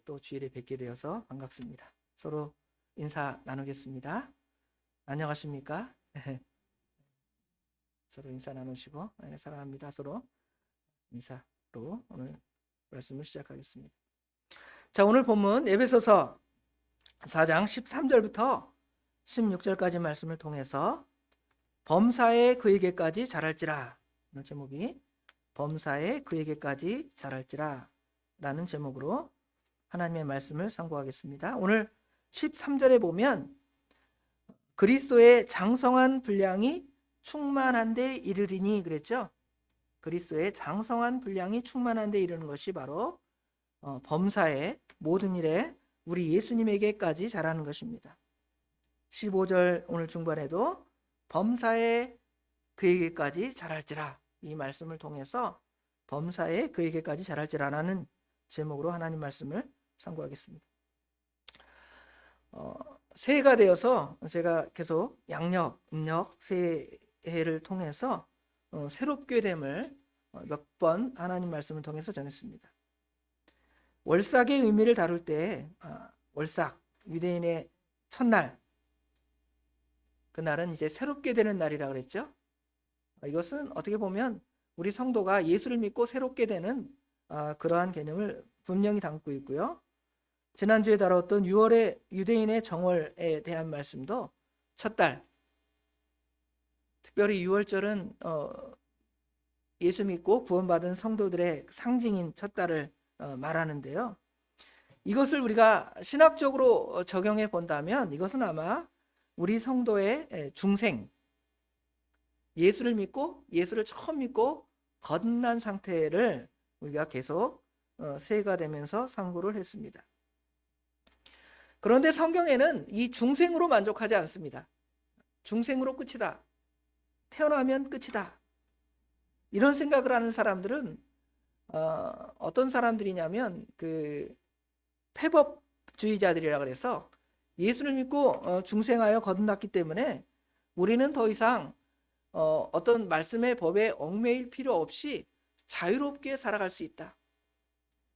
또 주일에 뵙게 되어서 반갑습니다. 서로 인사 나누겠습니다. 안녕하십니까? 서로 인사 나누시고 사랑합니다. 서로 인사로 오늘 말씀을 시작하겠습니다. 자, 오늘 본문 에베소서 4장 13절부터 16절까지 말씀을 통해서 범사에 그에게까지 자랄지라, 이런 제목이 범사에 그에게까지 자랄지라 라는 제목으로 하나님의 말씀을 상고하겠습니다. 오늘 13절에 보면 그리스도의 장성한 분량이 충만한 데 이르리니 그랬죠. 그리스도의 장성한 분량이 충만한 데 이르는 것이 바로 범사의 모든 일에 우리 예수님에게까지 자라는 것입니다. 15절 오늘 중반에도 범사에 그에게까지 자랄지라, 이 말씀을 통해서 범사에 그에게까지 자랄지라라는 제목으로 하나님 말씀을 상고하겠습니다. 새해가 되어서 제가 계속 양력, 음력 새해를 통해서 새롭게 됨을 몇 번 하나님 말씀을 통해서 전했습니다. 월삭의 의미를 다룰 때 월삭, 유대인의 첫날, 그날은 이제 새롭게 되는 날이라 그랬죠. 이것은 어떻게 보면 우리 성도가 예수를 믿고 새롭게 되는 그러한 개념을 분명히 담고 있고요. 지난주에 다뤘던 6월의 유대인의 정월에 대한 말씀도 첫 달, 특별히 6월절은 예수 믿고 구원받은 성도들의 상징인 첫 달을 말하는데요. 이것을 우리가 신학적으로 적용해 본다면 이것은 아마 우리 성도의 중생, 예수를 믿고 예수를 처음 믿고 거듭난 상태를 우리가 계속 새해가 되면서 상고를 했습니다. 그런데 성경에는 이 중생으로 만족하지 않습니다. 중생으로 끝이다, 태어나면 끝이다, 이런 생각을 하는 사람들은 어떤 사람들이냐면 그 폐법주의자들이라 그래서 예수를 믿고 중생하여 거듭났기 때문에 우리는 더 이상 어떤 말씀의 법에 얽매일 필요 없이 자유롭게 살아갈 수 있다,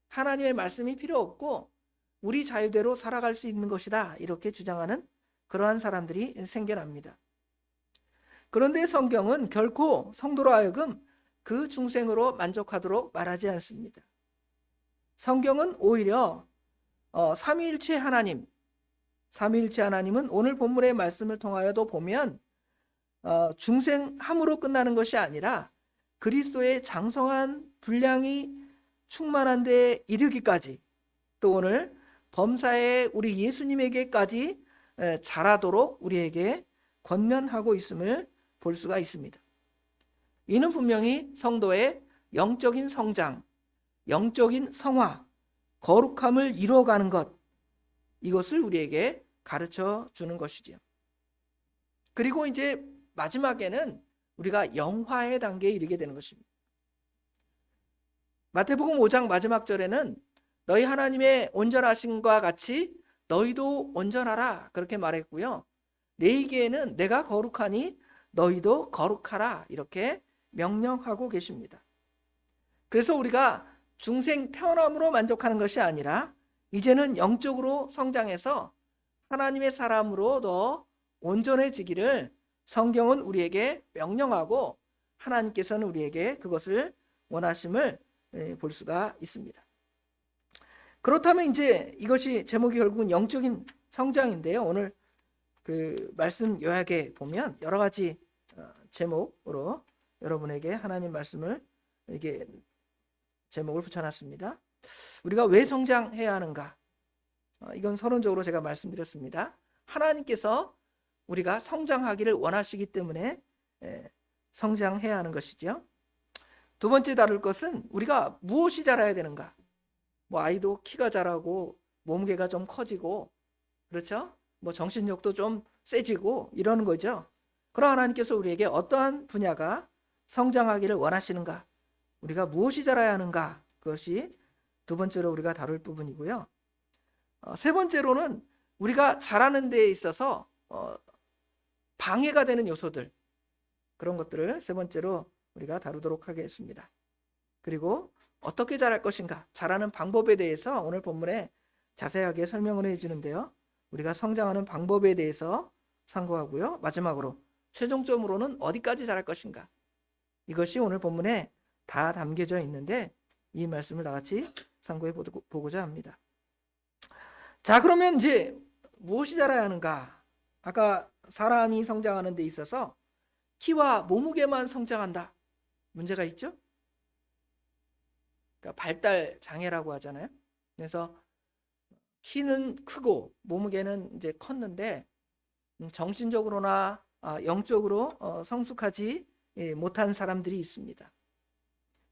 하나님의 말씀이 필요 없고 우리 자유대로 살아갈 수 있는 것이다, 이렇게 주장하는 그러한 사람들이 생겨납니다. 그런데 성경은 결코 성도로 하여금 그 중생으로 만족하도록 말하지 않습니다. 성경은 오히려 삼위일체 하나님, 삼위일체 하나님은 오늘 본문의 말씀을 통하여도 보면 중생함으로 끝나는 것이 아니라 그리스도의 장성한 분량이 충만한 데 이르기까지, 또 오늘 범사에 우리 예수님에게까지 자라도록 우리에게 권면하고 있음을 볼 수가 있습니다. 이는 분명히 성도의 영적인 성장, 영적인 성화, 거룩함을 이루어가는 것, 이것을 우리에게 가르쳐 주는 것이지요. 그리고 이제 마지막에는 우리가 영화의 단계에 이르게 되는 것입니다. 마태복음 5장 마지막 절에는 너희 하나님의 온전하심과 같이 너희도 온전하라, 그렇게 말했고요. 레위기에는 내가 거룩하니 너희도 거룩하라, 이렇게 명령하고 계십니다. 그래서 우리가 중생 태어남으로 만족하는 것이 아니라 이제는 영적으로 성장해서 하나님의 사람으로 더 온전해지기를 성경은 우리에게 명령하고 하나님께서는 우리에게 그것을 원하심을 볼 수가 있습니다. 그렇다면 이제 이것이 제목이 결국은 영적인 성장인데요. 오늘 그 말씀 요약에 보면 여러 가지 제목으로 여러분에게 하나님 말씀을 이게 제목을 붙여놨습니다. 우리가 왜 성장해야 하는가? 이건 서론적으로 제가 말씀드렸습니다. 하나님께서 우리가 성장하기를 원하시기 때문에 성장해야 하는 것이죠. 두 번째 다룰 것은 우리가 무엇이 자라야 되는가? 아이도 키가 자라고 몸무게가 좀 커지고, 그렇죠? 정신력도 좀 세지고 이러는 거죠. 그러나 하나님께서 우리에게 어떠한 분야가 성장하기를 원하시는가? 우리가 무엇이 자라야 하는가? 그것이 두 번째로 우리가 다룰 부분이고요. 세 번째로는 우리가 자라는 데에 있어서 방해가 되는 요소들, 그런 것들을 세 번째로 우리가 다루도록 하겠습니다. 그리고 어떻게 자랄 것인가, 자라는 방법에 대해서 오늘 본문에 자세하게 설명을 해주는데요. 우리가 성장하는 방법에 대해서 상고하고요. 마지막으로 최종적으로는 어디까지 자랄 것인가, 이것이 오늘 본문에 다 담겨져 있는데 이 말씀을 나같이 상고해 보고자 합니다. 자, 그러면 이제 무엇이 자라야 하는가? 아까 사람이 성장하는 데 있어서 키와 몸무게만 성장한다, 문제가 있죠? 그러니까 발달 장애라고 하잖아요. 그래서 키는 크고 몸무게는 이제 컸는데 정신적으로나 영적으로 성숙하지 못한 사람들이 있습니다.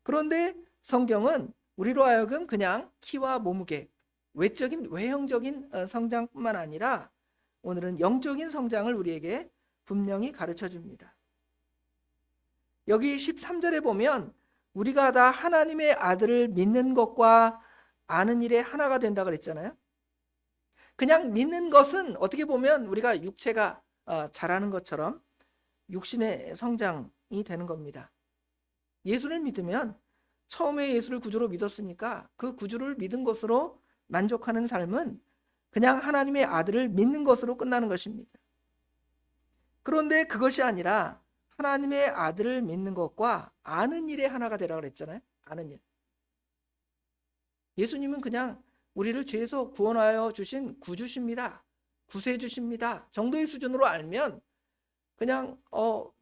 그런데 성경은 우리로 하여금 그냥 키와 몸무게, 외형적인 성장뿐만 아니라 오늘은 영적인 성장을 우리에게 분명히 가르쳐 줍니다. 여기 13절에 보면 우리가 다 하나님의 아들을 믿는 것과 아는 일에 하나가 된다 그랬잖아요. 그냥 믿는 것은 어떻게 보면 우리가 육체가 자라는 것처럼 육신의 성장이 되는 겁니다. 예수를 믿으면 처음에 예수를 구주로 믿었으니까 그 구주를 믿은 것으로 만족하는 삶은 그냥 하나님의 아들을 믿는 것으로 끝나는 것입니다. 그런데 그것이 아니라 하나님의 아들을 믿는 것과 아는 일에 하나가 되라 그랬잖아요. 아는 일. 예수님은 그냥 우리를 죄에서 구원하여 주신 구주십니다, 구세주십니다 정도의 수준으로 알면 그냥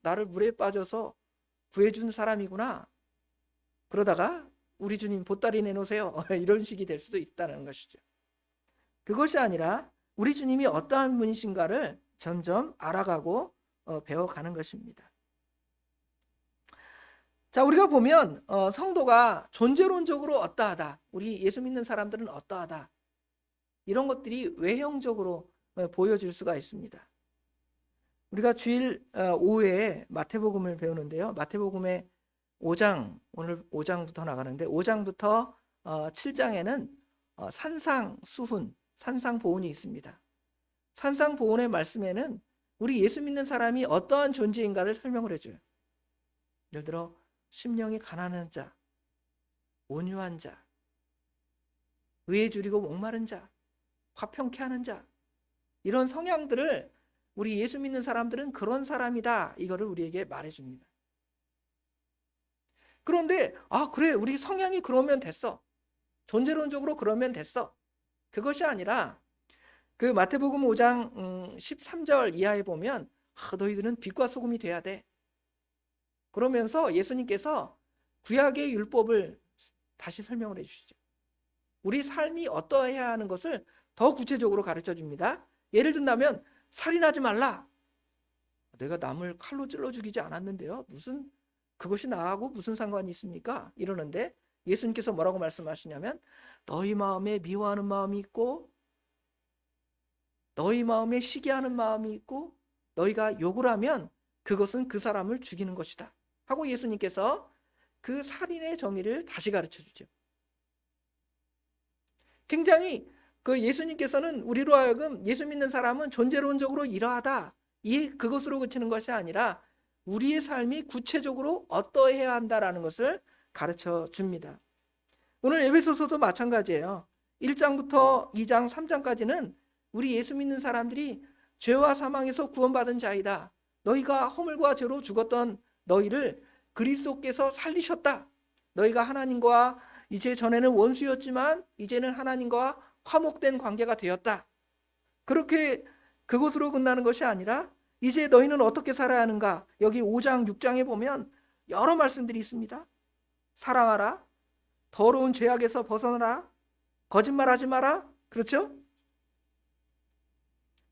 나를 물에 빠져서 구해준 사람이구나, 그러다가 우리 주님 보따리 내놓으세요 이런 식이 될 수도 있다는 것이죠. 그것이 아니라 우리 주님이 어떠한 분이신가를 점점 알아가고 배워가는 것입니다. 자, 우리가 보면 성도가 존재론적으로 어떠하다, 우리 예수 믿는 사람들은 어떠하다, 이런 것들이 외형적으로 보여질 수가 있습니다. 우리가 주일 오후에 마태복음을 배우는데요. 마태복음의 5장, 오늘 5장부터 나가는데 5장부터 7장에는 산상수훈, 산상보훈이 있습니다. 산상보훈의 말씀에는 우리 예수 믿는 사람이 어떠한 존재인가를 설명을 해줘요. 예를 들어 심령이 가난한 자, 온유한 자, 의에 줄이고 목마른 자, 화평케 하는 자, 이런 성향들을 우리 예수 믿는 사람들은 그런 사람이다, 이거를 우리에게 말해줍니다. 그런데 그래, 우리 성향이 그러면 됐어, 존재론적으로 그러면 됐어, 그것이 아니라 그 마태복음 5장 13절 이하에 보면 너희들은 빛과 소금이 돼야 돼, 그러면서 예수님께서 구약의 율법을 다시 설명을 해주시죠. 우리 삶이 어떠해야 하는 것을 더 구체적으로 가르쳐 줍니다. 예를 든다면 살인하지 말라. 내가 남을 칼로 찔러 죽이지 않았는데요, 무슨 그것이 나하고 무슨 상관이 있습니까? 이러는데 예수님께서 뭐라고 말씀하시냐면 너희 마음에 미워하는 마음이 있고 너희 마음에 시기하는 마음이 있고 너희가 욕을 하면 그것은 그 사람을 죽이는 것이다 하고 예수님께서 그 살인의 정의를 다시 가르쳐 주죠. 굉장히 그 예수님께서는 우리로 하여금 예수 믿는 사람은 존재론적으로 이러하다, 그것으로 그치는 것이 아니라 우리의 삶이 구체적으로 어떠해야 한다라는 것을 가르쳐 줍니다. 오늘 에베소서도 마찬가지예요. 1장부터 2장 3장까지는 우리 예수 믿는 사람들이 죄와 사망에서 구원받은 자이다, 너희가 허물과 죄로 죽었던 너희를 그리스도께서 살리셨다, 너희가 하나님과 이제 전에는 원수였지만 이제는 하나님과 화목된 관계가 되었다, 그렇게 그것으로 끝나는 것이 아니라 이제 너희는 어떻게 살아야 하는가, 여기 5장 6장에 보면 여러 말씀들이 있습니다. 사랑하라, 더러운 죄악에서 벗어나라, 거짓말하지 마라, 그렇죠?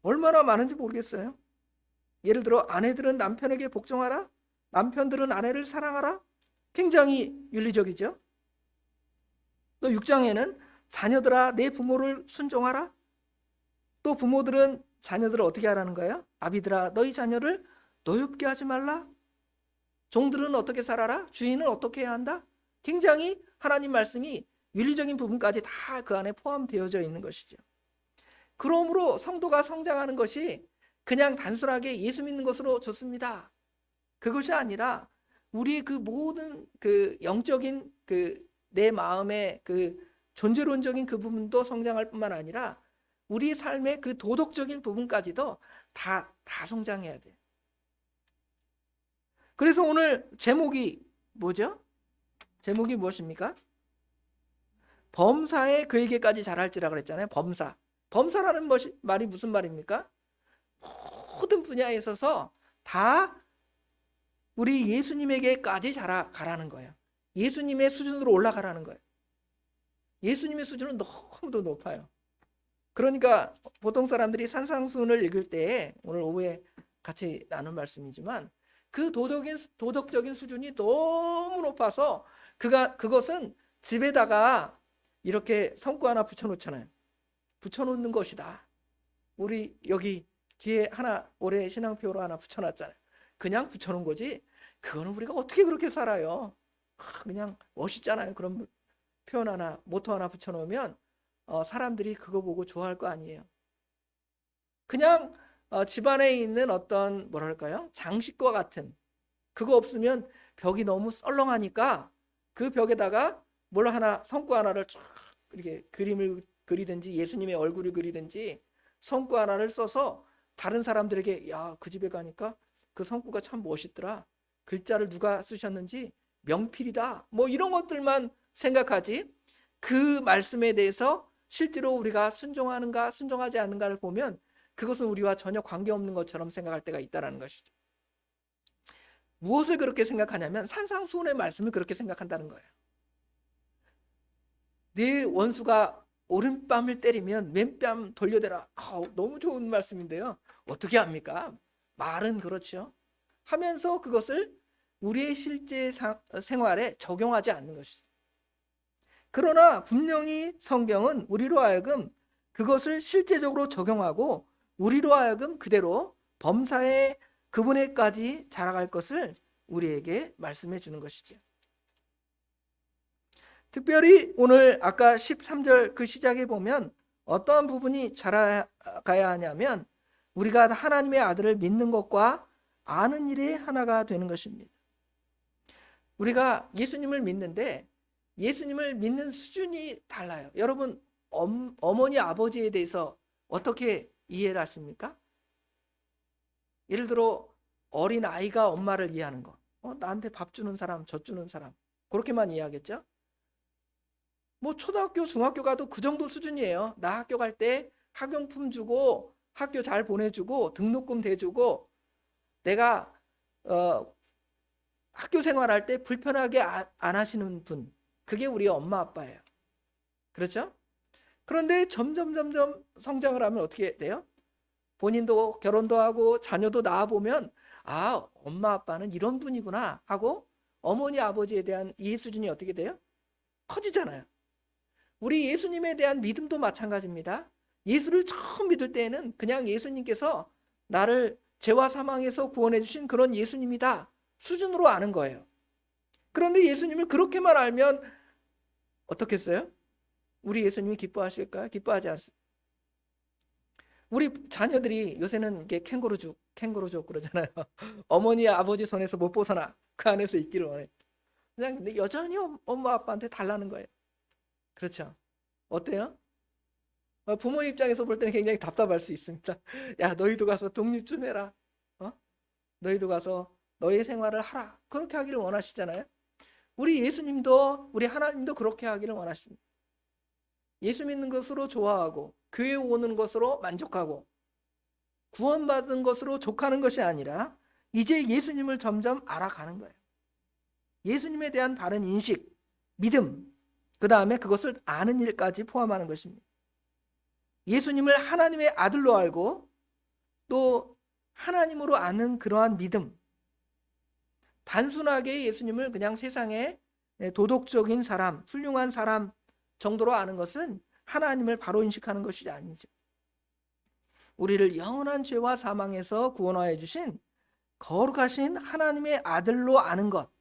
얼마나 많은지 모르겠어요. 예를 들어 아내들은 남편에게 복종하라, 남편들은 아내를 사랑하라, 굉장히 윤리적이죠. 또 6장에는 자녀들아 내 부모를 순종하라, 또 부모들은 자녀들을 어떻게 하라는 거예요? 아비들아 너희 자녀를 노엽게 하지 말라, 종들은 어떻게 살아라, 주인은 어떻게 해야 한다, 굉장히 하나님 말씀이 윤리적인 부분까지 다 그 안에 포함되어져 있는 것이죠. 그러므로 성도가 성장하는 것이 그냥 단순하게 예수 믿는 것으로 좋습니다, 그것이 아니라 우리의 그 모든 그 영적인 그 내 마음의 그 존재론적인 그 부분도 성장할 뿐만 아니라 우리 삶의 그 도덕적인 부분까지도 다 성장해야 돼. 그래서 오늘 제목이 뭐죠? 제목이 무엇입니까? 범사에 그에게까지 잘할지라 그랬잖아요. 범사라는 말이 무슨 말입니까? 모든 분야에 있어서 다 우리 예수님에게까지 가라는 거예요. 예수님의 수준으로 올라가라는 거예요. 예수님의 수준은 너무도 높아요. 그러니까 보통 사람들이 산상수훈을 읽을 때, 오늘 오후에 같이 나눈 말씀이지만, 그 도덕적인 수준이 너무 높아서 그것은 집에다가 이렇게 성구 하나 붙여놓잖아요. 붙여놓는 것이다. 우리 여기 뒤에 하나 올해 신앙표로 하나 붙여놨잖아요. 그냥 붙여놓은 거지 그거는 우리가 어떻게 그렇게 살아요. 그냥 멋있잖아요. 그런 표현 하나, 모토 하나 붙여놓으면 사람들이 그거 보고 좋아할 거 아니에요. 그냥 집안에 있는 어떤 뭐랄까요, 장식과 같은, 그거 없으면 벽이 너무 썰렁하니까 그 벽에다가 뭘 하나, 성구 하나를 쫙 이렇게 그림을 그리든지 예수님의 얼굴을 그리든지 성구 하나를 써서 다른 사람들에게, 야, 그 집에 가니까 그 성구가 참 멋있더라, 글자를 누가 쓰셨는지 명필이다, 뭐 이런 것들만 생각하지, 그 말씀에 대해서 실제로 우리가 순종하는가 순종하지 않는가를 보면 그것은 우리와 전혀 관계없는 것처럼 생각할 때가 있다는 것이죠. 무엇을 그렇게 생각하냐면 산상수훈의 말씀을 그렇게 생각한다는 거예요. 네 원수가 오른뺨을 때리면 왼뺨 돌려대라. 너무 좋은 말씀인데요. 어떻게 합니까? 말은 그렇죠. 하면서 그것을 우리의 실제 생활에 적용하지 않는 것이죠. 그러나 분명히 성경은 우리로 하여금 그것을 실제적으로 적용하고 우리로 하여금 그대로 범사에 그분에까지 자라갈 것을 우리에게 말씀해 주는 것이죠. 특별히 오늘 아까 13절 그 시작에 보면 어떠한 부분이 자라가야 하냐면 우리가 하나님의 아들을 믿는 것과 아는 일의 하나가 되는 것입니다. 우리가 예수님을 믿는데 예수님을 믿는 수준이 달라요. 여러분, 어머니 아버지에 대해서 어떻게 이해를 하십니까? 예를 들어 어린 아이가 엄마를 이해하는 거, 나한테 밥 주는 사람, 젖 주는 사람, 그렇게만 이해하겠죠? 뭐 초등학교, 중학교 가도 그 정도 수준이에요. 나 학교 갈 때 학용품 주고 학교 잘 보내주고 등록금 대주고, 내가 학교 생활할 때 불편하게 안 하시는 분, 그게 우리 엄마 아빠예요. 그렇죠? 그런데 점점 성장을 하면 어떻게 돼요? 본인도 결혼도 하고 자녀도 낳아보면, 아, 엄마 아빠는 이런 분이구나 하고 어머니 아버지에 대한 이해 수준이 어떻게 돼요? 커지잖아요. 우리 예수님에 대한 믿음도 마찬가지입니다. 예수를 처음 믿을 때에는 그냥 예수님께서 나를 죄와 사망에서 구원해 주신 그런 예수님이다 수준으로 아는 거예요. 그런데 예수님을 그렇게만 알면 어떻겠어요? 우리 예수님이 기뻐하실까요? 기뻐하지 않습니다. 우리 자녀들이 요새는 이게 캥거루족 그러잖아요. 어머니 아버지 손에서 못 벗어나 그 안에서 있기를 원해. 그냥 근데 여전히 엄마 아빠한테 달라는 거예요. 그렇죠? 어때요? 부모 입장에서 볼 때는 굉장히 답답할 수 있습니다. 야, 너희도 가서 독립 좀 해라. 너희도 가서 너의 생활을 하라. 그렇게 하기를 원하시잖아요. 우리 예수님도, 우리 하나님도 그렇게 하기를 원하십니다. 예수 믿는 것으로 좋아하고 교회 오는 것으로 만족하고 구원받은 것으로 족하는 것이 아니라 이제 예수님을 점점 알아가는 거예요. 예수님에 대한 바른 인식, 믿음, 그 다음에 그것을 아는 일까지 포함하는 것입니다. 예수님을 하나님의 아들로 알고 또 하나님으로 아는 그러한 믿음, 단순하게 예수님을 그냥 세상의 도덕적인 사람, 훌륭한 사람 정도로 아는 것은 하나님을 바로 인식하는 것이 아니죠. 우리를 영원한 죄와 사망에서 구원하여 주신 거룩하신 하나님의 아들로 아는 것,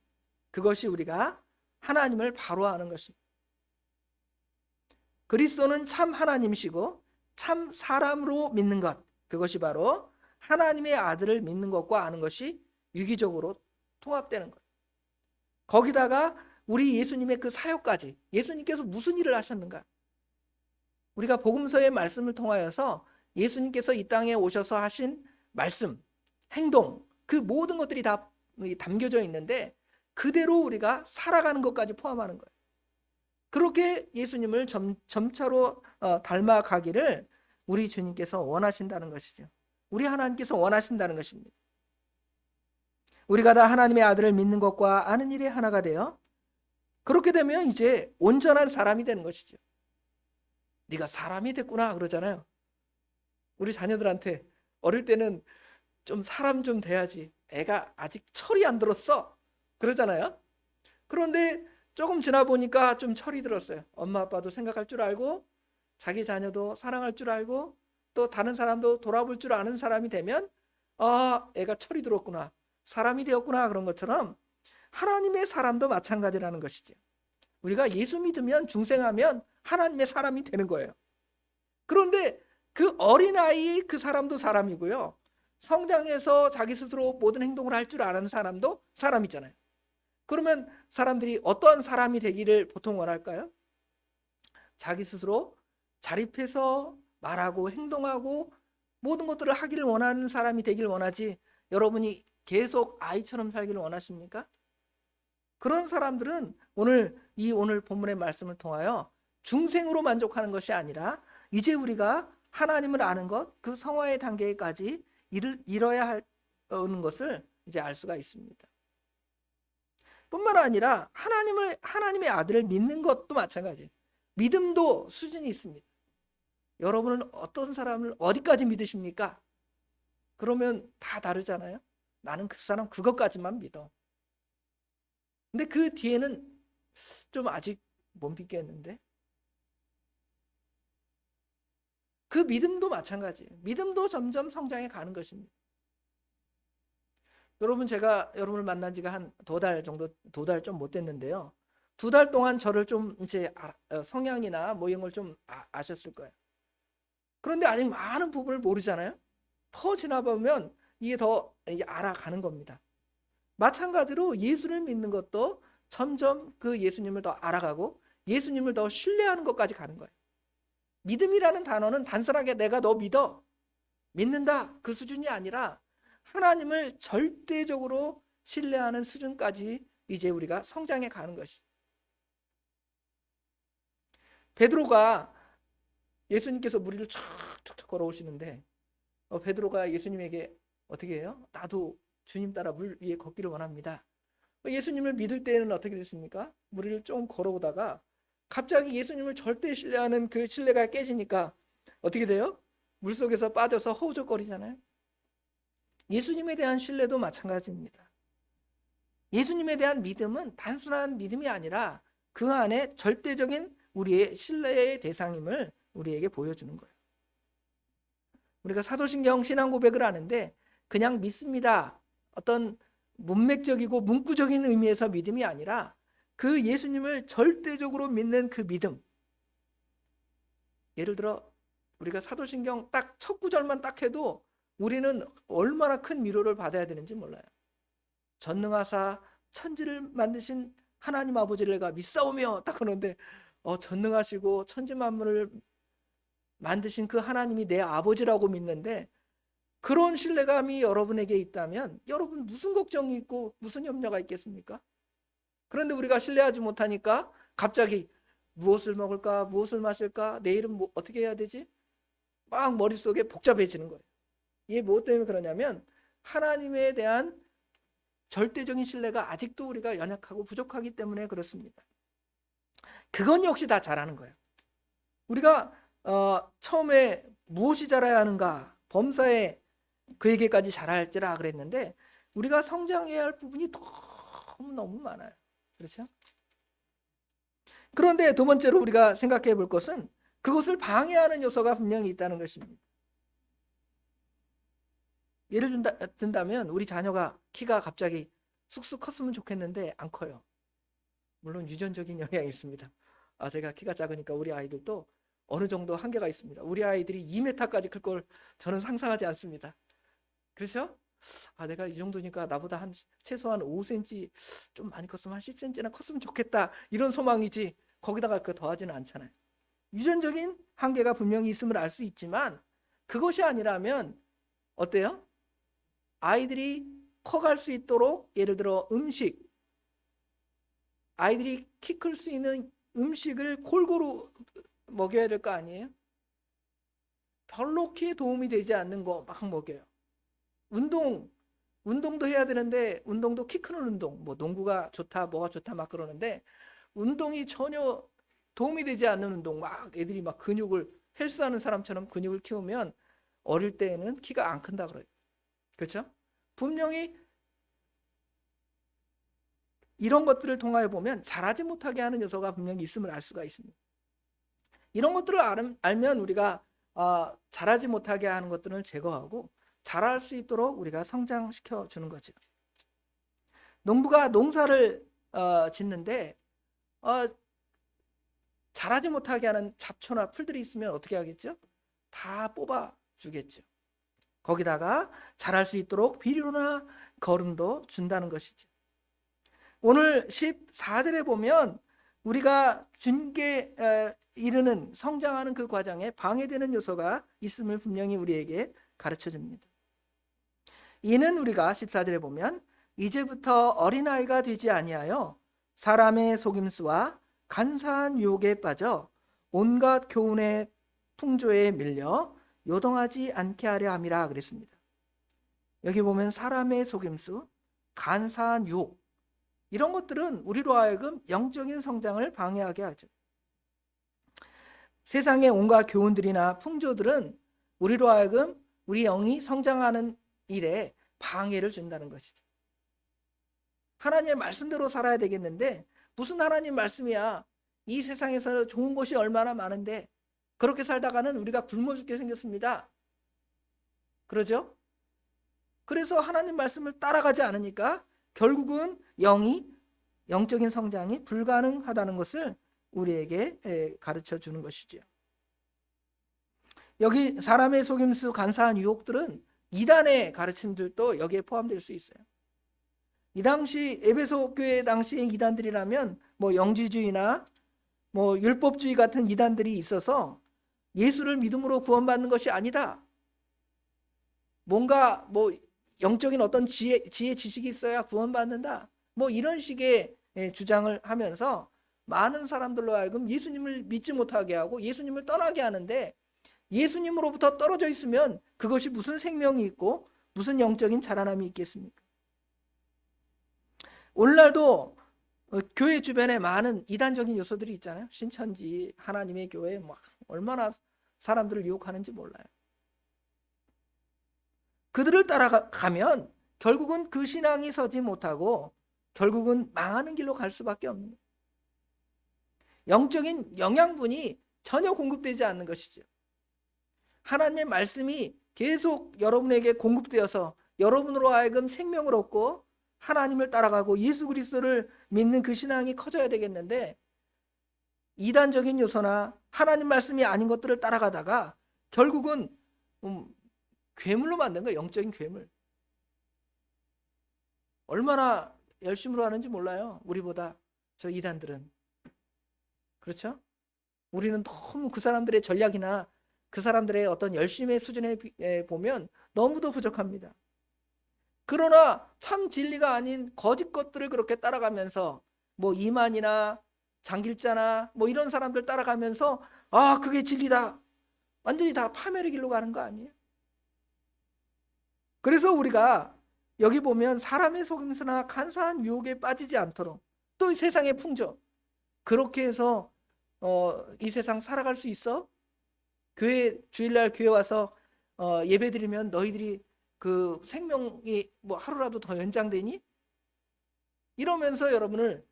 그것이 우리가 하나님을 바로 아는 것입니다. 그리스도는 참 하나님이시고 참 사람으로 믿는 것, 그것이 바로 하나님의 아들을 믿는 것과 아는 것이 유기적으로 통합되는 것. 거기다가 우리 예수님의 그 사역까지 예수님께서 무슨 일을 하셨는가? 우리가 복음서의 말씀을 통하여서 예수님께서 이 땅에 오셔서 하신 말씀, 행동, 그 모든 것들이 다 담겨져 있는데 그대로 우리가 살아가는 것까지 포함하는 거예요. 그렇게 예수님을 점차로 닮아가기를 우리 주님께서 원하신다는 것이죠. 우리 하나님께서 원하신다는 것입니다. 우리가 다 하나님의 아들을 믿는 것과 아는 일이 하나가 되어 그렇게 되면 이제 온전한 사람이 되는 것이죠. 네가 사람이 됐구나 그러잖아요. 우리 자녀들한테 어릴 때는 좀 사람 좀 돼야지. 애가 아직 철이 안 들었어. 그러잖아요. 그런데 조금 지나 보니까 좀 철이 들었어요. 엄마 아빠도 생각할 줄 알고 자기 자녀도 사랑할 줄 알고 또 다른 사람도 돌아볼 줄 아는 사람이 되면 애가 철이 들었구나. 사람이 되었구나. 그런 것처럼 하나님의 사람도 마찬가지라는 것이죠. 우리가 예수 믿으면 중생하면 하나님의 사람이 되는 거예요. 그런데 그 어린아이 그 사람도 사람이고요. 성장해서 자기 스스로 모든 행동을 할 줄 아는 사람도 사람이잖아요. 그러면 사람들이 어떠한 사람이 되기를 보통 원할까요? 자기 스스로 자립해서 말하고 행동하고 모든 것들을 하기를 원하는 사람이 되기를 원하지 여러분이 계속 아이처럼 살기를 원하십니까? 그런 사람들은 오늘 본문의 말씀을 통하여 중생으로 만족하는 것이 아니라 이제 우리가 하나님을 아는 것, 그 성화의 단계까지 이뤄야 하는 것을 이제 알 수가 있습니다. 뿐만 아니라 하나님의 아들을 믿는 것도 마찬가지예요. 믿음도 수준이 있습니다. 여러분은 어떤 사람을 어디까지 믿으십니까? 그러면 다 다르잖아요. 나는 그 사람 그것까지만 믿어. 근데 그 뒤에는 좀 아직 못 믿겠는데? 그 믿음도 마찬가지예요. 믿음도 점점 성장해 가는 것입니다. 여러분, 제가 여러분을 만난 지가 한 2달 정도, 2달 좀 못 됐는데요. 2달 동안 저를 좀 이제 성향이나 뭐 이런 걸 좀 아셨을 거예요. 그런데 아직 많은 부분을 모르잖아요. 더 지나보면 이게 더 알아가는 겁니다. 마찬가지로 예수를 믿는 것도 점점 그 예수님을 더 알아가고 예수님을 더 신뢰하는 것까지 가는 거예요. 믿음이라는 단어는 단순하게 내가 너 믿는다 그 수준이 아니라 하나님을 절대적으로 신뢰하는 수준까지 이제 우리가 성장해 가는 것이죠. 베드로가 예수님께서 무리를 쫙쫙 걸어오시는데 베드로가 예수님에게 어떻게 해요? 나도 주님 따라 물 위에 걷기를 원합니다. 예수님을 믿을 때는 어떻게 됐습니까? 무리를 좀 걸어오다가 갑자기 예수님을 절대 신뢰하는 그 신뢰가 깨지니까 어떻게 돼요? 물속에서 빠져서 허우적거리잖아요. 예수님에 대한 신뢰도 마찬가지입니다. 예수님에 대한 믿음은 단순한 믿음이 아니라 그 안에 절대적인 우리의 신뢰의 대상임을 우리에게 보여주는 거예요. 우리가 사도신경 신앙 고백을 하는데 그냥 믿습니다. 어떤 문맥적이고 문구적인 의미에서 믿음이 아니라 그 예수님을 절대적으로 믿는 그 믿음. 예를 들어 우리가 사도신경 딱 첫 구절만 딱 해도 우리는 얼마나 큰 위로를 받아야 되는지 몰라요. 전능하사 천지를 만드신 하나님 아버지를 내가 믿사오며 딱 그러는데 전능하시고 천지 만물을 만드신 그 하나님이 내 아버지라고 믿는데 그런 신뢰감이 여러분에게 있다면 여러분 무슨 걱정이 있고 무슨 염려가 있겠습니까? 그런데 우리가 신뢰하지 못하니까 갑자기 무엇을 먹을까 무엇을 마실까 내일은 어떻게 해야 되지? 막 머릿속에 복잡해지는 거예요. 이게 무엇 때문에 그러냐면 하나님에 대한 절대적인 신뢰가 아직도 우리가 연약하고 부족하기 때문에 그렇습니다. 그건 역시 다 잘하는 거예요. 우리가 처음에 무엇이 자라야 하는가 범사에 그에게까지 자랄지라 그랬는데 우리가 성장해야 할 부분이 너무 많아요. 그렇죠? 그런데 두 번째로 우리가 생각해 볼 것은 그것을 방해하는 요소가 분명히 있다는 것입니다. 예를 든다면 우리 자녀가 키가 갑자기 쑥쑥 컸으면 좋겠는데 안 커요. 물론 유전적인 영향이 있습니다. 제가 키가 작으니까 우리 아이들도 어느 정도 한계가 있습니다. 우리 아이들이 2m까지 클 걸 저는 상상하지 않습니다. 그렇죠? 내가 이 정도니까 나보다 최소한 5cm 좀 많이 컸으면 한 10cm나 컸으면 좋겠다, 이런 소망이지 거기다가 그 더하지는 않잖아요. 유전적인 한계가 분명히 있음을 알 수 있지만 그것이 아니라면 어때요? 아이들이 커갈 수 있도록 예를 들어 아이들이 키 클 수 있는 음식을 골고루 먹여야 될 거 아니에요? 별로 키에 도움이 되지 않는 거 막 먹여요. 운동도 해야 되는데, 운동도 키 크는 운동, 뭐 농구가 좋다 뭐가 좋다 막 그러는데, 운동이 전혀 도움이 되지 않는 운동, 막 애들이 막 헬스하는 사람처럼 근육을 키우면 어릴 때에는 키가 안 큰다 그래요. 그렇죠? 분명히 이런 것들을 통하여 보면 자라지 못하게 하는 요소가 분명히 있음을 알 수가 있습니다. 이런 것들을 알면 우리가 자라지 못하게 하는 것들을 제거하고 자랄 수 있도록 우리가 성장시켜 주는 거죠. 농부가 농사를 짓는데 자라지 못하게 하는 잡초나 풀들이 있으면 어떻게 하겠죠? 다 뽑아 주겠죠. 거기다가 자랄 수 있도록 비료나 거름도 준다는 것이죠. 오늘 14절에 보면 우리가 준게 이르는 성장하는 그 과정에 방해되는 요소가 있음을 분명히 우리에게 가르쳐 줍니다. 이는 우리가 14절에 보면 이제부터 어린아이가 되지 아니하여 사람의 속임수와 간사한 유혹에 빠져 온갖 교훈의 풍조에 밀려 요동하지 않게 하려 함이라 그랬습니다. 여기 보면 사람의 속임수, 간사한 유혹, 이런 것들은 우리로 하여금 영적인 성장을 방해하게 하죠. 세상의 온갖 교훈들이나 풍조들은 우리로 하여금 우리 영이 성장하는 일에 방해를 준다는 것이죠. 하나님의 말씀대로 살아야 되겠는데 무슨 하나님 말씀이야? 이 세상에서 좋은 것이 얼마나 많은데 그렇게 살다가는 우리가 굶어 죽게 생겼습니다. 그러죠? 그래서 하나님 말씀을 따라가지 않으니까 결국은 영적인 성장이 불가능하다는 것을 우리에게 가르쳐 주는 것이죠. 여기 사람의 속임수, 간사한 유혹들은 이단의 가르침들도 여기에 포함될 수 있어요. 이 당시 에베소 교회 당시의 이단들이라면 뭐 영지주의나 뭐 율법주의 같은 이단들이 있어서 예수를 믿음으로 구원받는 것이 아니다, 뭔가 뭐 영적인 어떤 지혜 지식이 있어야 구원받는다, 뭐 이런 식의 주장을 하면서 많은 사람들로 하여금 예수님을 믿지 못하게 하고 예수님을 떠나게 하는데, 예수님으로부터 떨어져 있으면 그것이 무슨 생명이 있고 무슨 영적인 자라남이 있겠습니까? 오늘날도 교회 주변에 많은 이단적인 요소들이 있잖아요. 신천지, 하나님의 교회, 막 얼마나 사람들을 유혹하는지 몰라요. 그들을 따라가면 결국은 그 신앙이 서지 못하고 결국은 망하는 길로 갈 수밖에 없는 거예요. 영적인 영양분이 전혀 공급되지 않는 것이죠. 하나님의 말씀이 계속 여러분에게 공급되어서 여러분으로 하여금 생명을 얻고 하나님을 따라가고 예수 그리스도를 믿는 그 신앙이 커져야 되겠는데, 이단적인 요소나 하나님 말씀이 아닌 것들을 따라가다가 결국은 괴물로 만든 거예요. 영적인 괴물. 얼마나 열심으로 하는지 몰라요, 우리보다 저 이단들은. 그렇죠? 우리는 너무 그 사람들의 전략이나 그 사람들의 어떤 열심의 수준에 보면 너무도 부족합니다. 그러나 참 진리가 아닌 거짓 것들을 그렇게 따라가면서 뭐 이만이나 장길자나 뭐 이런 사람들 따라가면서 그게 진리다, 완전히 다 파멸의 길로 가는 거 아니에요? 그래서 우리가 여기 보면 사람의 속임수나 간사한 유혹에 빠지지 않도록, 또 이 세상의 풍조, 그렇게 해서 이 세상 살아갈 수 있어? 주일날 교회 와서 예배 드리면 너희들이 그 생명이 뭐 하루라도 더 연장되니? 이러면서 여러분을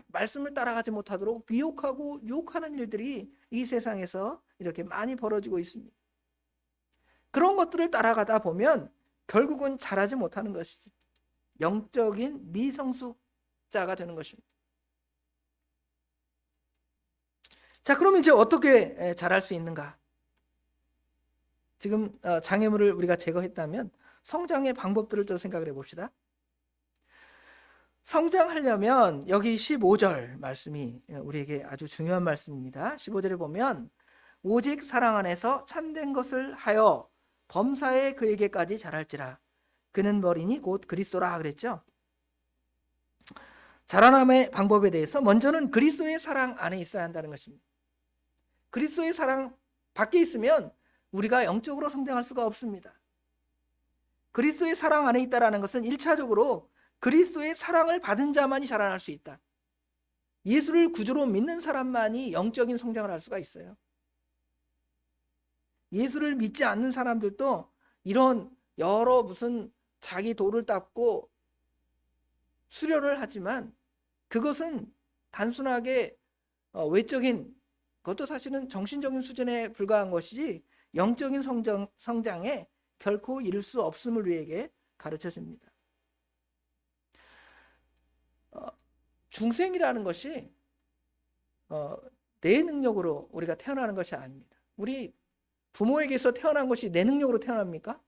말씀을 따라가지 못하도록 미혹하고 유혹하는 일들이 이 세상에서 이렇게 많이 벌어지고 있습니다. 그런 것들을 따라가다 보면 결국은 자라지 못하는 것이지, 영적인 미성숙자가 되는 것입니다. 자, 그럼 이제 어떻게 자랄 수 있는가? 지금 장애물을 우리가 제거했다면 성장의 방법들을 좀 생각을 해봅시다. 성장하려면 여기 15절 말씀이 우리에게 아주 중요한 말씀입니다. 15절에 보면 오직 사랑 안에서 참된 것을 하여 범사에 그에게까지 자랄지라. 그는 머리니 곧 그리스도라 그랬죠. 자라남의 방법에 대해서 먼저는 그리스도의 사랑 안에 있어야 한다는 것입니다. 그리스도의 사랑 밖에 있으면 우리가 영적으로 성장할 수가 없습니다. 그리스도의 사랑 안에 있다는 것은 1차적으로 그리스도의 사랑을 받은 자만이 자라날 수 있다. 예수를 구주로 믿는 사람만이 영적인 성장을 할 수가 있어요. 예수를 믿지 않는 사람들도 이런 여러 무슨 자기 도를 닦고 수련을 하지만 그것은 단순하게 외적인, 그것도 사실은 정신적인 수준에 불과한 것이지 영적인 성장에 결코 이를 수 없음을 우리에게 가르쳐 줍니다. 중생이라는 것이 내 능력으로 우리가 태어나는 것이 아닙니다. 우리 부모에게서 태어난 것이 내 능력으로 태어납니까?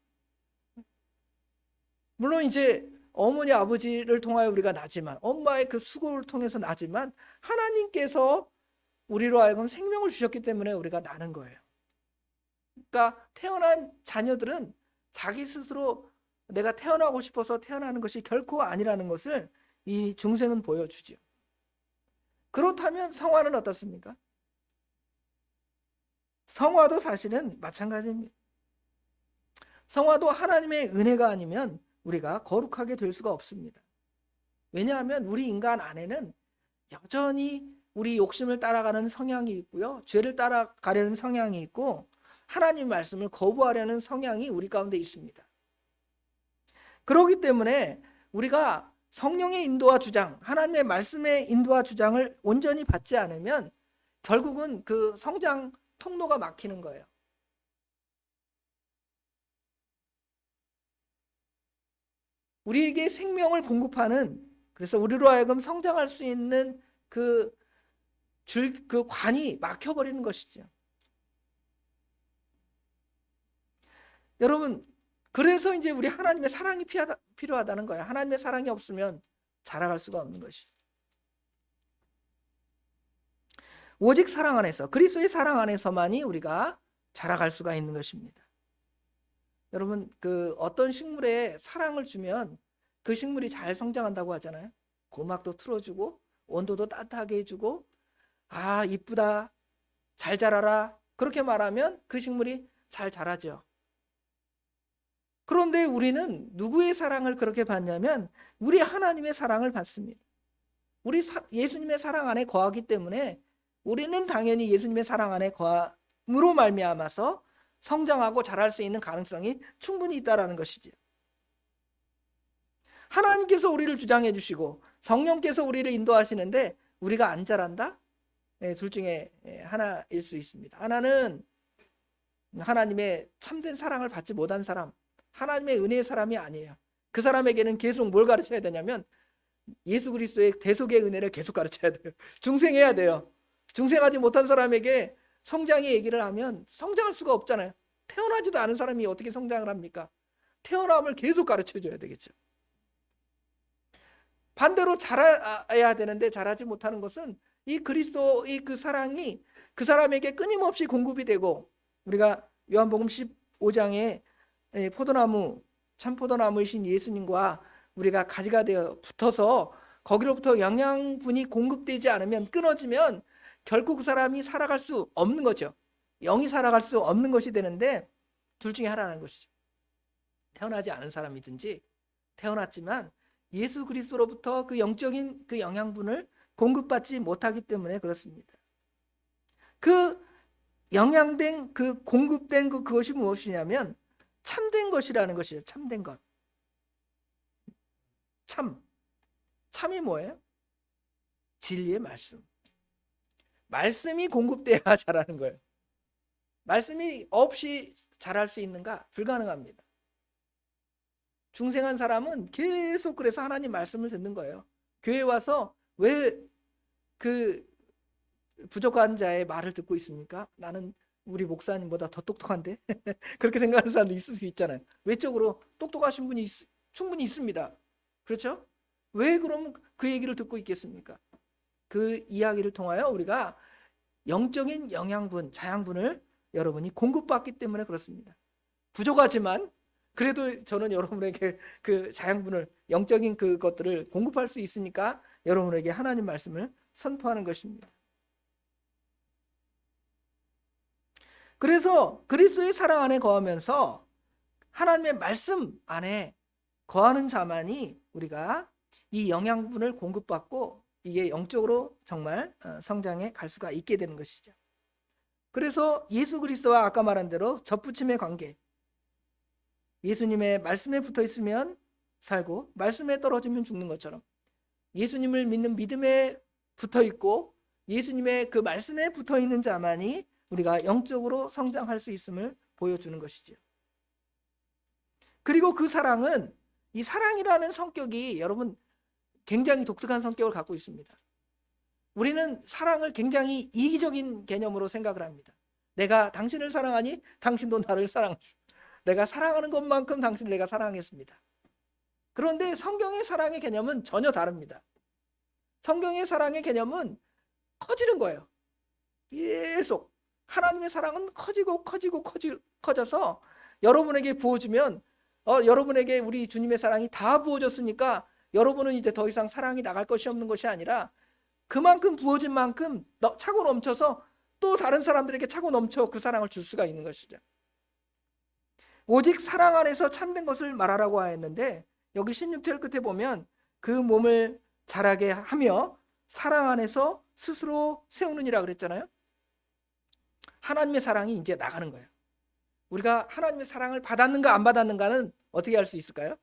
물론 이제 어머니 아버지를 통하여 우리가 나지만, 엄마의 그 수고를 통해서 나지만 하나님께서 우리로 하여금 생명을 주셨기 때문에 우리가 나는 거예요. 그러니까 태어난 자녀들은 자기 스스로 내가 태어나고 싶어서 태어나는 것이 결코 아니라는 것을 이 중생은 보여주죠. 그렇다면 성화는 어떻습니까? 성화도 사실은 마찬가지입니다. 성화도 하나님의 은혜가 아니면 우리가 거룩하게 될 수가 없습니다. 왜냐하면 우리 인간 안에는 여전히 우리 욕심을 따라가는 성향이 있고요, 죄를 따라가려는 성향이 있고 하나님 말씀을 거부하려는 성향이 우리 가운데 있습니다. 그렇기 때문에 우리가 성령의 인도와 주장, 하나님의 말씀의 인도와 주장을 온전히 받지 않으면 결국은 그 성장 통로가 막히는 거예요. 우리에게 생명을 공급하는, 그래서 우리로 하여금 성장할 수 있는 그 관이 막혀버리는 것이죠. 여러분, 그래서 이제 우리 하나님의 사랑이 필요하다는 거예요. 하나님의 사랑이 없으면 자라갈 수가 없는 것이죠. 오직 사랑 안에서, 그리스도의 사랑 안에서만이 우리가 자라갈 수가 있는 것입니다. 여러분, 그 어떤 식물에 사랑을 주면 그 식물이 잘 성장한다고 하잖아요. 고막도 틀어주고 온도도 따뜻하게 해주고, 아 이쁘다, 잘 자라라, 그렇게 말하면 그 식물이 잘 자라죠. 그런데 우리는 누구의 사랑을 그렇게 받냐면 우리 하나님의 사랑을 받습니다. 우리 예수님의 사랑 안에 거하기 때문에 우리는 당연히 예수님의 사랑 안에 거함으로 말미암아서 성장하고 자랄 수 있는 가능성이 충분히 있다는 것이죠. 하나님께서 우리를 주장해 주시고 성령께서 우리를 인도하시는데 우리가 안 자란다? 둘 중에 하나일 수 있습니다. 하나는 하나님의 참된 사랑을 받지 못한 사람, 하나님의 은혜의 사람이 아니에요. 그 사람에게는 계속 뭘 가르쳐야 되냐면 예수 그리스도의 대속의 은혜를 계속 가르쳐야 돼요. 중생해야 돼요. 중생하지 못한 사람에게 성장의 얘기를 하면 성장할 수가 없잖아요. 태어나지도 않은 사람이 어떻게 성장을 합니까? 태어남을 계속 가르쳐줘야 되겠죠. 반대로 자라야 되는데 자라지 못하는 것은 이 그리스도의 그 사랑이 그 사람에게 끊임없이 공급이 되고, 우리가 요한복음 15장에 포도나무, 참포도나무이신 예수님과 우리가 가지가 되어 붙어서 거기로부터 영양분이 공급되지 않으면, 끊어지면 결국 그 사람이 살아갈 수 없는 거죠. 영이 살아갈 수 없는 것이 되는데 둘 중에 하나라는 것이죠. 태어나지 않은 사람이든지 태어났지만 예수 그리스도로부터 그 영적인 그 영양분을 공급받지 못하기 때문에 그렇습니다. 그 영양된 그 공급된 그것이 무엇이냐면 참된 것이라는 것이죠. 참된 것. 참이 뭐예요? 진리의 말씀. 말씀이 공급돼야 자라는 거예요. 말씀이 없이 자랄 수 있는가? 불가능합니다. 중생한 사람은 계속 그래서 하나님 말씀을 듣는 거예요. 교회 와서 왜 그 부족한 자의 말을 듣고 있습니까? 나는 우리 목사님보다 더 똑똑한데? 그렇게 생각하는 사람도 있을 수 있잖아요. 외적으로 똑똑하신 분이 충분히 있습니다. 그렇죠? 왜 그럼 그 얘기를 듣고 있겠습니까? 그 이야기를 통하여 우리가 영적인 영양분, 자양분을 여러분이 공급받기 때문에 그렇습니다. 부족하지만 그래도 저는 여러분에게 그 자양분을, 영적인 그것들을 공급할 수 있으니까 여러분에게 하나님 말씀을 선포하는 것입니다. 그래서 그리스도의 사랑 안에 거하면서 하나님의 말씀 안에 거하는 자만이 우리가 이 영양분을 공급받고 이게 영적으로 정말 성장해 갈 수가 있게 되는 것이죠. 그래서 예수 그리스도와 아까 말한 대로 접붙임의 관계, 예수님의 말씀에 붙어 있으면 살고 말씀에 떨어지면 죽는 것처럼 예수님을 믿는 믿음에 붙어 있고 예수님의 그 말씀에 붙어 있는 자만이 우리가 영적으로 성장할 수 있음을 보여주는 것이죠. 그리고 그 사랑은, 이 사랑이라는 성격이 여러분 굉장히 독특한 성격을 갖고 있습니다. 우리는 사랑을 굉장히 이기적인 개념으로 생각을 합니다. 내가 당신을 사랑하니 당신도 나를 사랑하죠. 내가 사랑하는 것만큼 당신을 내가 사랑했습니다. 그런데 성경의 사랑의 개념은 전혀 다릅니다. 성경의 사랑의 개념은 커지는 거예요. 계속 하나님의 사랑은 커져서 여러분에게 부어주면 여러분에게 우리 주님의 사랑이 다 부어졌으니까 여러분은 이제 더 이상 사랑이 나갈 것이 없는 것이 아니라 그만큼 부어진 만큼 차고 넘쳐서 또 다른 사람들에게 차고 넘쳐 그 사랑을 줄 수가 있는 것이죠. 오직 사랑 안에서 참된 것을 말하라고 하였는데 여기 16절 끝에 보면 그 몸을 자라게 하며 사랑 안에서 스스로 세우느니라 그랬잖아요. 하나님의 사랑이 이제 나가는 거예요. 우리가 하나님의 사랑을 받았는가 안 받았는가는 어떻게 알 수 있을까요?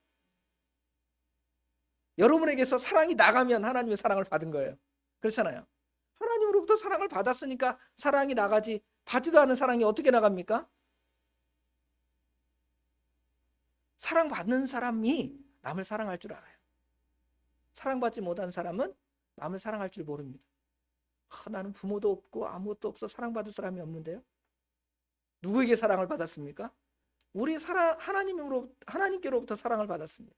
여러분에게서 사랑이 나가면 하나님의 사랑을 받은 거예요. 그렇잖아요. 하나님으로부터 사랑을 받았으니까 사랑이 나가지, 받지도 않은 사랑이 어떻게 나갑니까? 사랑받는 사람이 남을 사랑할 줄 알아요. 사랑받지 못한 사람은 남을 사랑할 줄 모릅니다. 나는 부모도 없고 아무것도 없어 사랑받을 사람이 없는데요. 누구에게 사랑을 받았습니까? 우리 하나님께로부터 사랑을 받았습니다.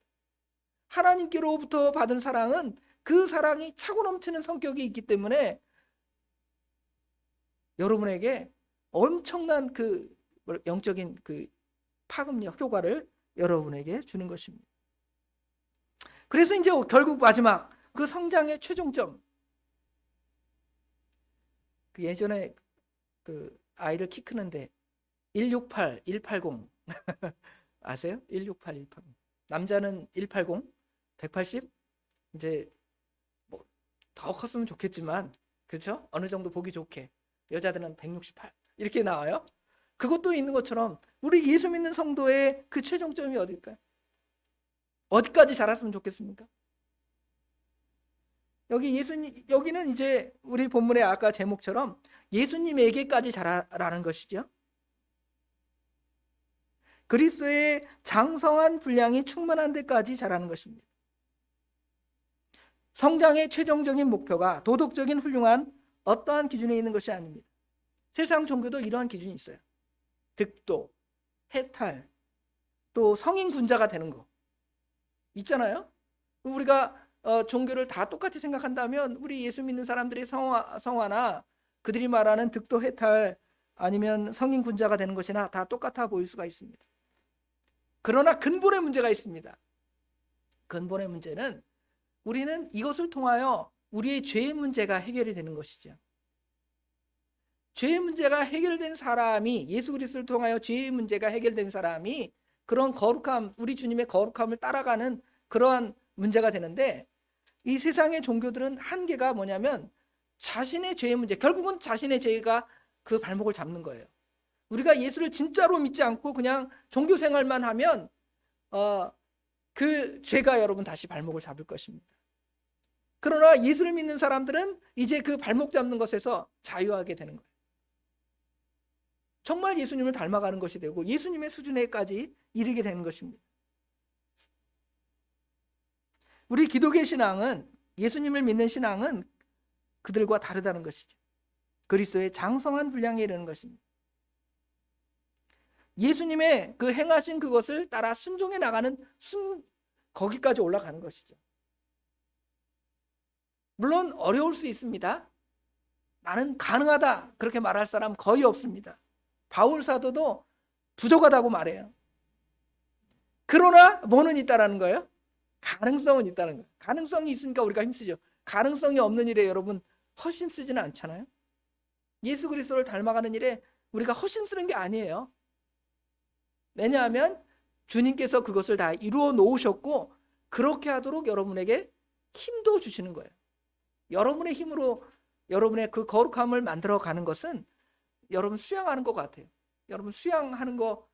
하나님께로부터 받은 사랑은 그 사랑이 차고 넘치는 성격이 있기 때문에 여러분에게 엄청난 그 영적인 그 파급력 효과를 여러분에게 주는 것입니다. 그래서 이제 결국 마지막 그 성장의 최종점, 그 예전에 그 아이를 키 크는데 168, 180 아세요? 168, 180. 남자는 180, 180. 이제 뭐 더 컸으면 좋겠지만, 그렇죠? 어느 정도 보기 좋게 여자들은 168 이렇게 나와요. 그것도 있는 것처럼 우리 예수 믿는 성도의 그 최종점이 어딜까요? 어디까지 자랐으면 좋겠습니까? 여기는 이제 우리 본문의 아까 제목처럼 예수님에게까지 자라라는 것이죠. 그리스도의 장성한 분량이 충만한 데까지 자라는 것입니다. 성장의 최종적인 목표가 도덕적인 훌륭한 어떠한 기준에 있는 것이 아닙니다. 세상 종교도 이러한 기준이 있어요. 득도, 해탈, 또 성인 군자가 되는 거 있잖아요. 우리가 종교를 다 똑같이 생각한다면 우리 예수 믿는 사람들의 성화나 그들이 말하는 득도, 해탈 아니면 성인 군자가 되는 것이나 다 똑같아 보일 수가 있습니다. 그러나 근본의 문제가 있습니다. 근본의 문제는 우리는 이것을 통하여 우리의 죄의 문제가 해결이 되는 것이죠. 죄의 문제가 해결된 사람이, 예수 그리스도를 통하여 죄의 문제가 해결된 사람이 그런 거룩함, 우리 주님의 거룩함을 따라가는 그러한 문제가 되는데, 이 세상의 종교들은 한계가 뭐냐면 자신의 죄의 문제, 결국은 자신의 죄가 그 발목을 잡는 거예요. 우리가 예수를 진짜로 믿지 않고 그냥 종교 생활만 하면 그 죄가 여러분 다시 발목을 잡을 것입니다. 그러나 예수를 믿는 사람들은 이제 그 발목 잡는 것에서 자유하게 되는 거예요. 정말 예수님을 닮아가는 것이 되고 예수님의 수준에까지 이르게 되는 것입니다. 우리 기독의 신앙은, 예수님을 믿는 신앙은 그들과 다르다는 것이죠. 그리스도의 장성한 분량에 이르는 것입니다. 예수님의 그 행하신 그것을 따라 순종해 나가는 거기까지 올라가는 것이죠. 물론 어려울 수 있습니다. 나는 가능하다 그렇게 말할 사람 거의 없습니다. 바울 사도도 부족하다고 말해요. 그러나 뭐는 있다라는 거예요? 가능성은 있다는 거예요. 가능성이 있으니까 우리가 힘쓰죠. 가능성이 없는 일에 여러분 허심쓰지는 않잖아요. 예수 그리스도를 닮아가는 일에 우리가 허심쓰는 게 아니에요. 왜냐하면 주님께서 그것을 다 이루어 놓으셨고 그렇게 하도록 여러분에게 힘도 주시는 거예요. 여러분의 힘으로 여러분의 그 거룩함을 만들어 가는 것은 여러분 수양하는 것 같아요. 여러분 수양하는 거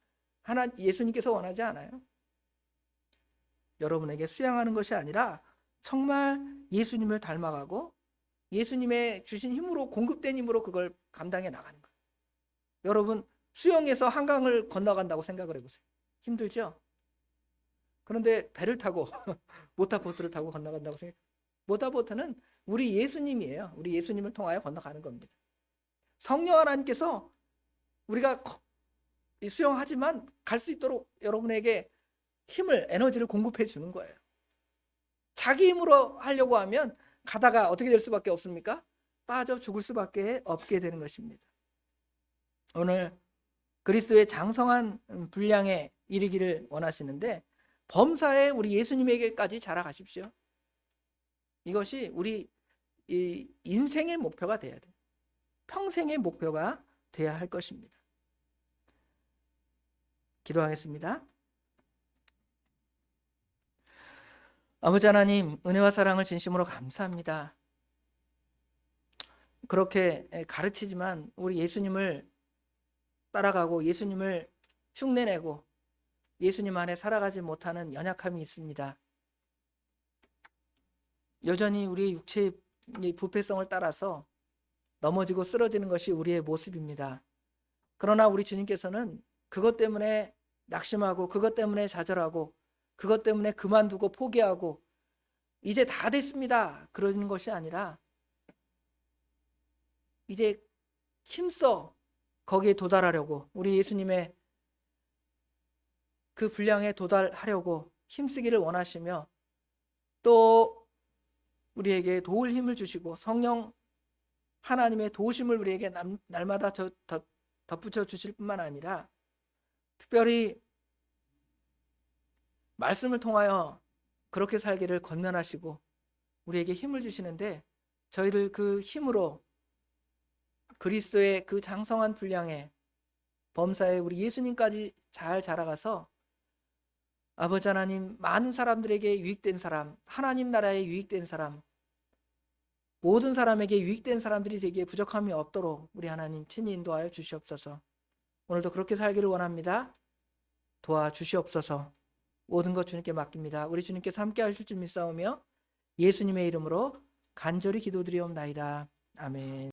하나 예수님께서 원하지 않아요. 여러분에게 수양하는 것이 아니라 정말 예수님을 닮아가고 예수님의 주신 힘으로 공급된 힘으로 그걸 감당해 나가는 거예요. 여러분 수영에서 한강을 건너간다고 생각을 해보세요. 힘들죠? 그런데 배를 타고 모터보트를 타고 건너간다고 생각해요. 모터보트는 우리 예수님이에요. 우리 예수님을 통하여 건너가는 겁니다. 성령 하나님께서 우리가 수영하지만 갈 수 있도록 여러분에게 힘을, 에너지를 공급해 주는 거예요. 자기 힘으로 하려고 하면 가다가 어떻게 될 수밖에 없습니까? 빠져 죽을 수밖에 없게 되는 것입니다. 오늘 그리스도의 장성한 분량에 이르기를 원하시는데 범사에 우리 예수님에게까지 자라가십시오. 이것이 우리 인생의 목표가 돼야 돼요. 평생의 목표가 돼야 할 것입니다. 기도하겠습니다. 아버지 하나님, 은혜와 사랑을 진심으로 감사합니다. 그렇게 가르치지만 우리 예수님을 따라가고 예수님을 흉내내고 예수님 안에 살아가지 못하는 연약함이 있습니다. 여전히 우리의 육체의 부패성을 따라서 넘어지고 쓰러지는 것이 우리의 모습입니다. 그러나 우리 주님께서는 그것 때문에 낙심하고 그것 때문에 좌절하고 그것 때문에 그만두고 포기하고 이제 다 됐습니다 그러는 것이 아니라 이제 힘써 거기에 도달하려고 우리 예수님의 그 분량에 도달하려고 힘쓰기를 원하시며 또 우리에게 도울 힘을 주시고 성령 하나님의 도우심을 우리에게 날마다 덧붙여 주실 뿐만 아니라 특별히 말씀을 통하여 그렇게 살기를 권면하시고 우리에게 힘을 주시는데 저희를 그 힘으로 그리스도의 그 장성한 분량에 범사에 우리 예수님까지 잘 자라가서 아버지 하나님 많은 사람들에게 유익된 사람, 하나님 나라에 유익된 사람, 모든 사람에게 유익된 사람들이 되기에 부족함이 없도록 우리 하나님 친히 인도하여 주시옵소서. 오늘도 그렇게 살기를 원합니다. 도와주시옵소서. 모든 것 주님께 맡깁니다. 우리 주님께서 함께 하실 줄 믿사오며 예수님의 이름으로 간절히 기도드리옵나이다. 아멘.